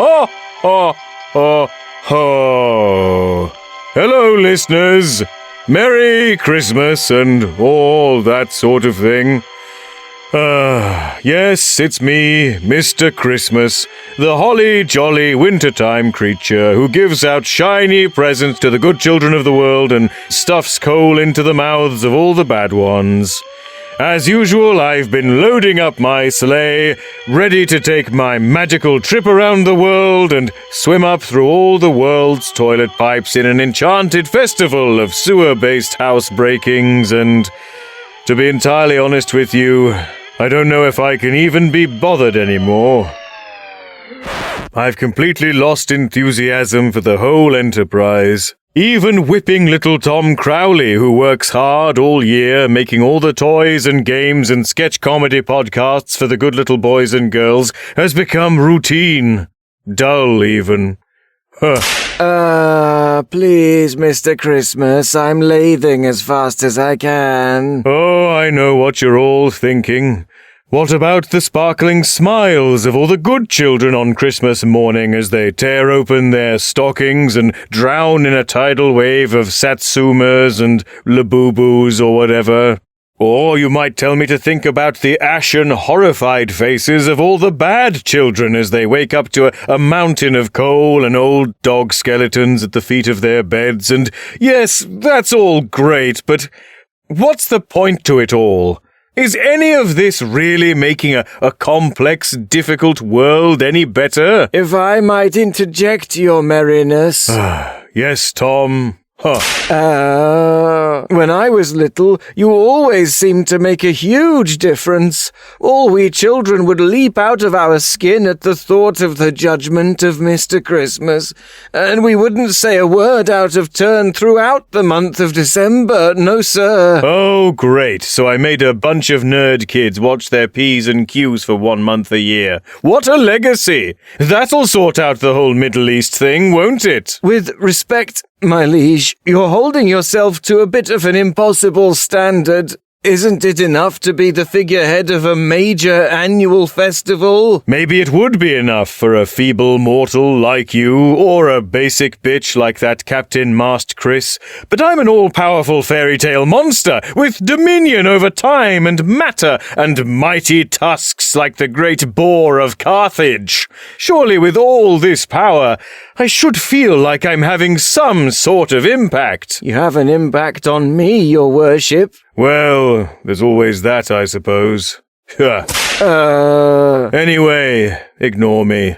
ho, ho, ho, ho. Hello, listeners. Merry Christmas and all that sort of thing. Yes, it's me, Mr. Christmas, the holly jolly wintertime creature who gives out shiny presents to the good children of the world and stuffs coal into the mouths of all the bad ones. As usual, I've been loading up my sleigh, ready to take my magical trip around the world and swim up through all the world's toilet pipes in an enchanted festival of sewer-based housebreakings, and to be entirely honest with you, I don't know if I can even be bothered anymore. I've completely lost enthusiasm for the whole enterprise. Even whipping little Tom Crowley, who works hard all year, making all the toys and games and sketch comedy podcasts for the good little boys and girls, has become routine. Dull, even. Please, Mr. Christmas, I'm lathing as fast as I can. Oh, I know what you're all thinking. What about the sparkling smiles of all the good children on Christmas morning as they tear open their stockings and drown in a tidal wave of satsumas and labubus or whatever? Or you might tell me to think about the ashen, horrified faces of all the bad children as they wake up to a mountain of coal and old dog skeletons at the feet of their beds, and yes, that's all great, but what's the point to it all? Is any of this really making a complex, difficult world any better? If I might interject your merriness. Yes, Tom. When I was little, you always seemed to make a huge difference. All we children would leap out of our skin at the thought of the judgment of Mr. Christmas, and we wouldn't say a word out of turn throughout the month of December, no sir. Oh, great. So I made a bunch of nerd kids watch their P's and Q's for 1 month a year. What a legacy! That'll sort out the whole Middle East thing, won't it? With respect, my liege, you're holding yourself to a bit of an impossible standard. Isn't it enough to be the figurehead of a major annual festival? Maybe it would be enough for a feeble mortal like you, or a basic bitch like that Captain Mast Chris. But I'm an all-powerful fairy tale monster, with dominion over time and matter, and mighty tusks like the great boar of Carthage. Surely with all this power, I should feel like I'm having some sort of impact. You have an impact on me, your worship. Well, there's always that, I suppose. Anyway, ignore me.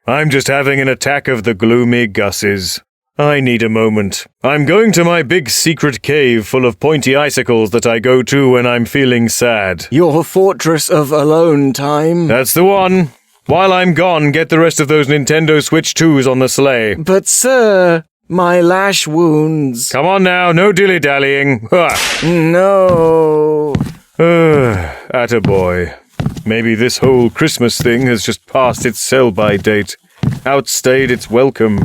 I'm just having an attack of the gloomy gusses. I need a moment. I'm going to my big secret cave full of pointy icicles that I go to when I'm feeling sad. Your fortress of alone time? That's the one. While I'm gone, get the rest of those Nintendo Switch 2s on the sleigh. But, sir, my lash wounds. Come on now, no dilly-dallying. No. Attaboy. Maybe this whole Christmas thing has just passed its sell-by date. Outstayed its welcome.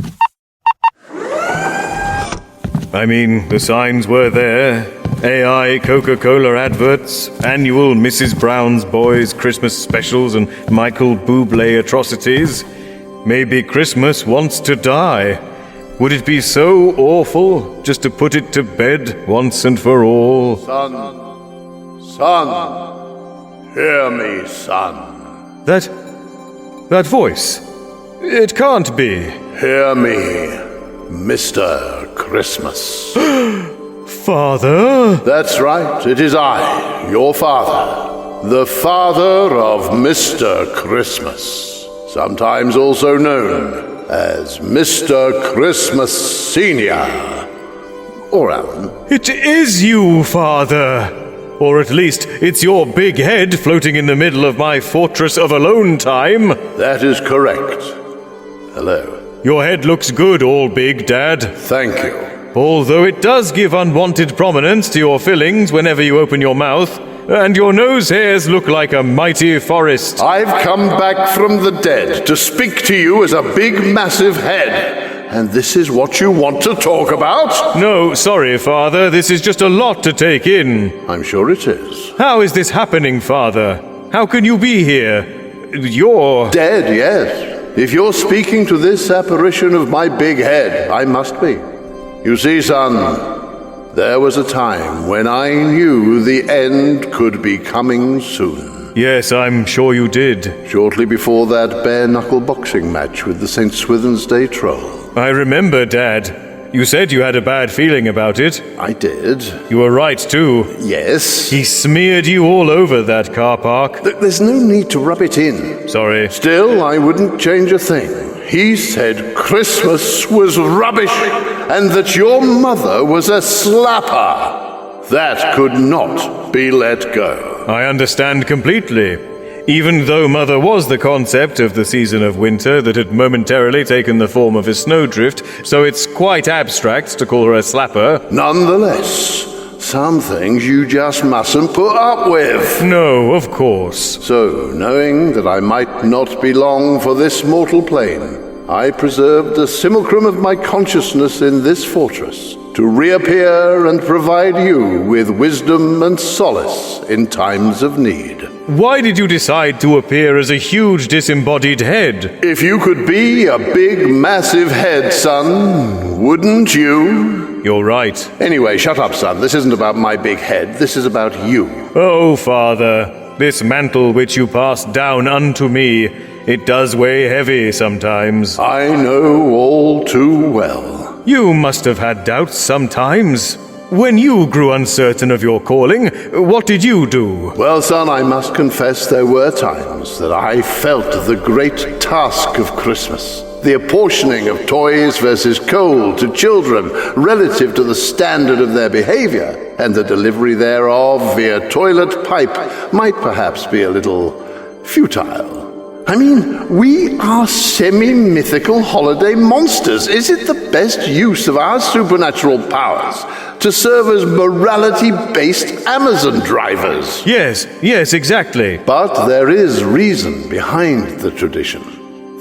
I mean, the signs were there. AI Coca-Cola adverts, annual Mrs. Brown's Boys Christmas specials, and Michael Bublé atrocities. Maybe Christmas wants to die. Would it be so awful just to put it to bed once and for all? Son, hear me, son. That voice. It can't be. Hear me, Mr. Christmas. Father? That's right, it is I, your father, the father of Mr. Christmas, sometimes also known as Mr. Christmas Senior. Or Alan. It is you, Father! Or at least, it's your big head floating in the middle of my fortress of alone time. That is correct. Hello. Your head looks good, all big, Dad. Thank you. Although it does give unwanted prominence to your fillings whenever you open your mouth, and your nose hairs look like a mighty forest. I've come back from the dead to speak to you as a big, massive head. And this is what you want to talk about? No, sorry, Father. This is just a lot to take in. I'm sure it is. How is this happening, Father? How can you be here? You're... Dead, yes. If you're speaking to this apparition of my big head, I must be. You see, son, there was a time when I knew the end could be coming soon. Yes, I'm sure you did. Shortly before that bare-knuckle boxing match with the St. Swithin's Day Troll. I remember, Dad. You said you had a bad feeling about it. I did. You were right, too. Yes. He smeared you all over that car park. There's no need to rub it in. Sorry. Still, I wouldn't change a thing. He said Christmas was rubbish and that your mother was a slapper. That could not be let go. I understand completely. Even though Mother was the concept of the season of winter that had momentarily taken the form of a snowdrift, so it's quite abstract to call her a slapper. Nonetheless, some things you just mustn't put up with. No, of course. So, knowing that I might not be long for this mortal plane, I preserved a simulacrum of my consciousness in this fortress to reappear and provide you with wisdom and solace in times of need. Why did you decide to appear as a huge disembodied head? If you could be a big, massive head, son, wouldn't you? You're right. Anyway, shut up, son. This isn't about my big head. This is about you. Oh, Father, this mantle which you passed down unto me, it does weigh heavy sometimes. I know all too well. You must have had doubts sometimes. When you grew uncertain of your calling, what did you do? Well, son, I must confess there were times that I felt the great task of Christmas. The apportioning of toys versus coal to children relative to the standard of their behavior, and the delivery thereof via toilet pipe might perhaps be a little futile. I mean, we are semi-mythical holiday monsters. Is it the best use of our supernatural powers to serve as morality-based Amazon drivers? Yes, exactly. But there is reason behind the tradition.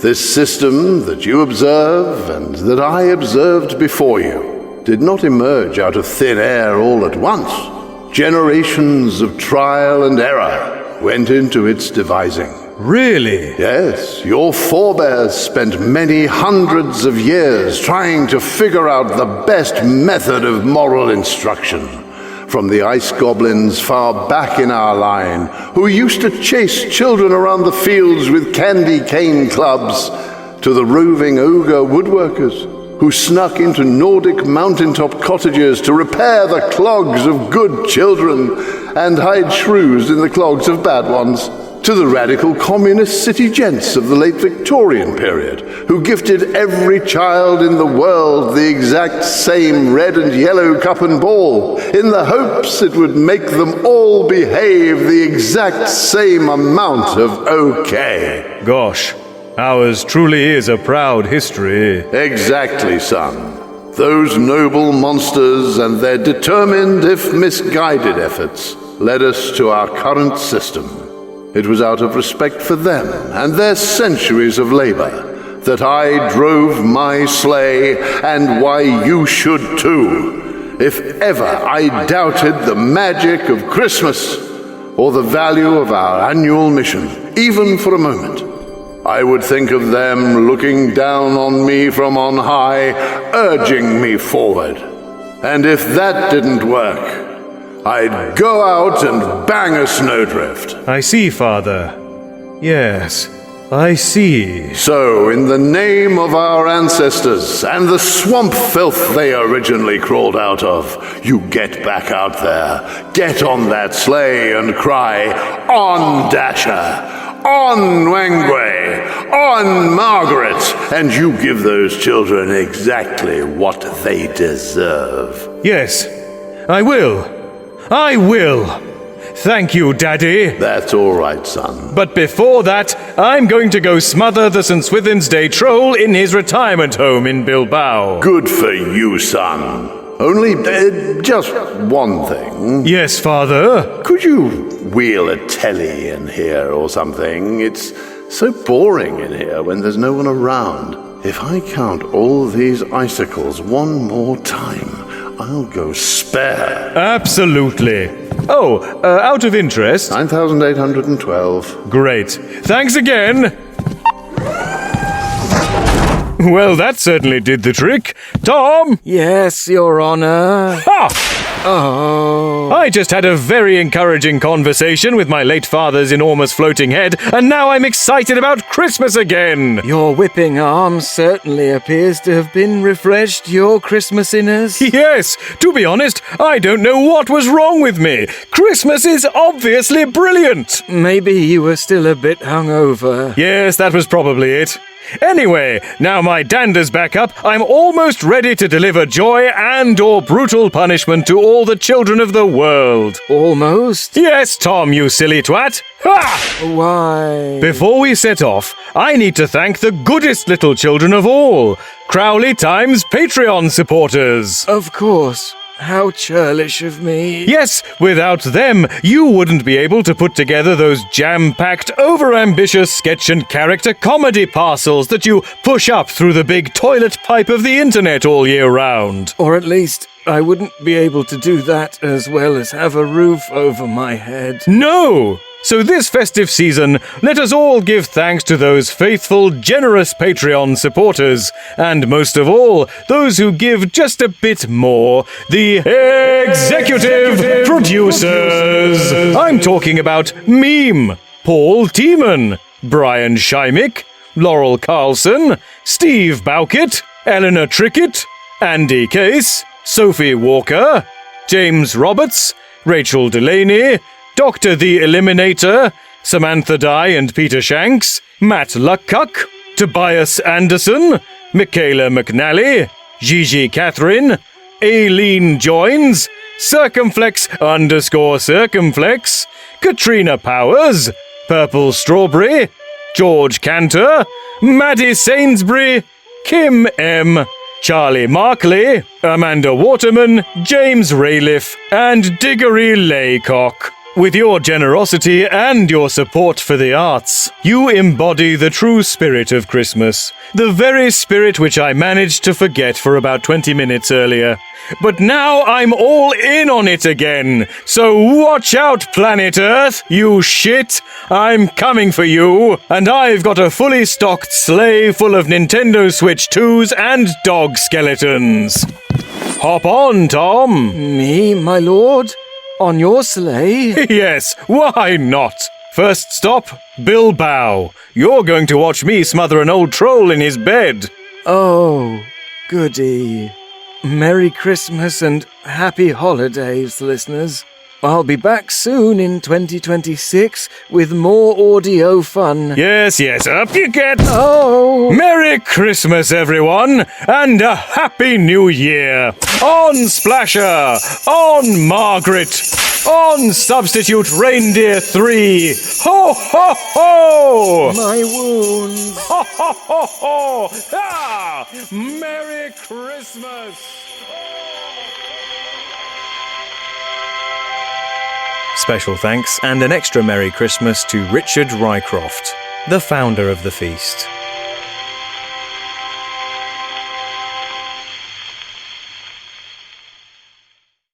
This system that you observe and that I observed before you did not emerge out of thin air all at once. Generations of trial and error went into its devising. Really? Yes, your forebears spent many hundreds of years trying to figure out the best method of moral instruction. From the ice goblins far back in our line, who used to chase children around the fields with candy cane clubs, to the roving ogre woodworkers, who snuck into Nordic mountaintop cottages to repair the clogs of good children and hide shrews in the clogs of bad ones. To the radical communist city gents of the late Victorian period, who gifted every child in the world the exact same red and yellow cup and ball, in the hopes it would make them all behave the exact same amount of okay. Gosh, ours truly is a proud history. Exactly, son. Those noble monsters and their determined, if misguided efforts led us to our current system. It was out of respect for them and their centuries of labor that I drove my sleigh, and why you should too. If ever I doubted the magic of Christmas or the value of our annual mission, even for a moment, I would think of them looking down on me from on high, urging me forward. And if that didn't work, I'd go out and bang a snowdrift. I see, Father. Yes, I see. So, in the name of our ancestors and the swamp filth they originally crawled out of, you get back out there, get on that sleigh and cry, "On, Dasher! On, Nwangwe! On, Margaret!" And you give those children exactly what they deserve. Yes, I will. I will. Thank you, Daddy. That's all right, son. But before that, I'm going to go smother the St. Swithin's Day Troll in his retirement home in Bilbao. Good for you, son. Only, just one thing. Yes, Father? Could you wheel a telly in here or something? It's so boring in here when there's no one around. If I count all these icicles one more time, I'll go spare. Absolutely. Oh, out of interest. 9,812. Great. Thanks again. Well, that certainly did the trick. Tom! Yes, Your Honor. Ha! Oh. I just had a very encouraging conversation with my late father's enormous floating head, and now I'm excited about Christmas again! Your whipping arm certainly appears to have been refreshed, Your Christmasiness. Yes, to be honest, I don't know what was wrong with me. Christmas is obviously brilliant! Maybe you were still a bit hungover. Yes, that was probably it. Anyway, now my dander's back up, I'm almost ready to deliver joy and/or brutal punishment to all the children of the world. Almost? Yes, Tom, you silly twat. Ha! Why? Before we set off, I need to thank the goodest little children of all, Crowley Times Patreon supporters. Of course. How churlish of me. Yes, without them, you wouldn't be able to put together those jam-packed, over-ambitious sketch and character comedy parcels that you push up through the big toilet pipe of the internet all year round. Or at least, I wouldn't be able to do that as well as have a roof over my head. No! So this festive season, let us all give thanks to those faithful, generous Patreon supporters, and most of all, those who give just a bit more, the executive producers. I'm talking about Meme, Paul Tiemann, Brian Scheimick, Laurel Carlson, Steve Bowkett, Eleanor Trickett, Andy Case, Sophie Walker, James Roberts, Rachel Delaney, Dr. the Eliminator, Samantha Dye and Peter Shanks, Matt Luckuck, Tobias Anderson, Michaela McNally, Gigi Catherine, Aileen Joins, Circumflex_Circumflex, Katrina Powers, Purple Strawberry, George Cantor, Maddie Sainsbury, Kim M., Charlie Markley, Amanda Waterman, James Rayliff, and Diggory Laycock. With your generosity and your support for the arts, you embody the true spirit of Christmas, the very spirit which I managed to forget for about 20 minutes earlier. But now I'm all in on it again, so watch out, planet Earth, you shit! I'm coming for you, and I've got a fully stocked sleigh full of Nintendo Switch 2s and dog skeletons. Hop on, Tom! Me, my lord? On your sleigh? Yes, why not? First stop, Bilbao. You're going to watch me smother an old troll in his bed. Oh, goody. Merry Christmas and happy holidays, listeners. I'll be back soon in 2026 with more audio fun. Yes, up you get. Oh! Merry Christmas, everyone, and a Happy New Year. On Splasher, on Margaret, on Substitute Reindeer 3. Ho, ho, ho! My wounds. Ho, ho, ho, ho! Ah! Merry Christmas! Special thanks and an extra Merry Christmas to Richard Rycroft, the founder of the feast.